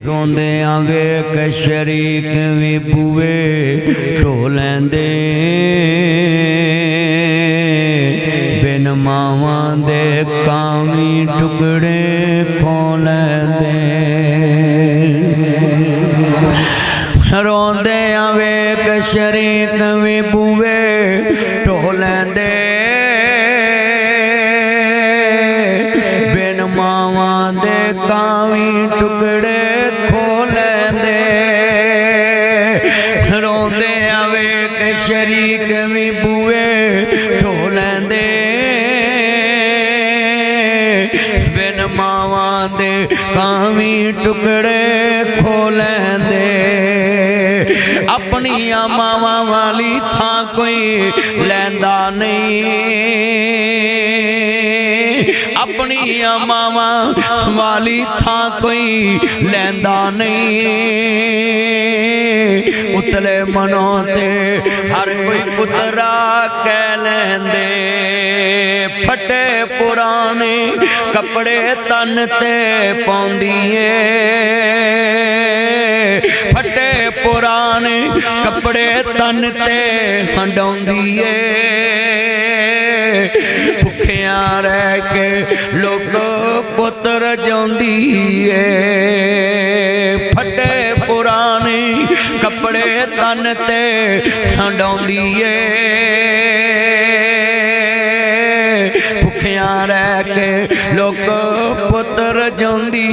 रोंदियां वेख शरीक भी बूए ढो लैंदे बिन मावां दे कामी टुकड़े खो लैंदे। रोंदियां वेख शरीक भी बूए ढो लैंदे बिन मावां दे कामी टुकड़े शरीक भी बूए ढो लैंदे बिन मावां दे कामी टुकड़े खो लैंदे। अपनियां मावां वाली थां कोई लैंदा नहीं, अपनियां मावां वाली थां कोई लैंदा नहीं। उतले मनों ते हर कोई पुत्रा कह लैंदे फटे पुराने कपड़े तन ते पाउंदिए, फटे पुराने कपड़े तन ते हंडाउंदिए। भुखियां रह के लोग पुत्र जाउंदी फटे पुराने कपड़े तन ते हंडाउंदी भुखियां रह के लोग पुत्र जाउंदी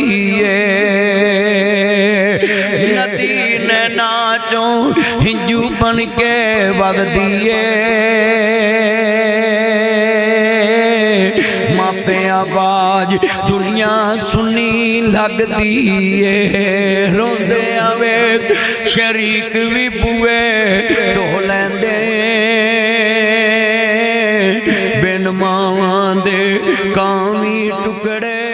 नदी नैना चों हिंजू बन के वगदी मापे आवाज दुनिया सुनी लगदी रोंदियां वेख शरीक भी बूए ढो लैंदे बिन मावां दे कामी टुकड़े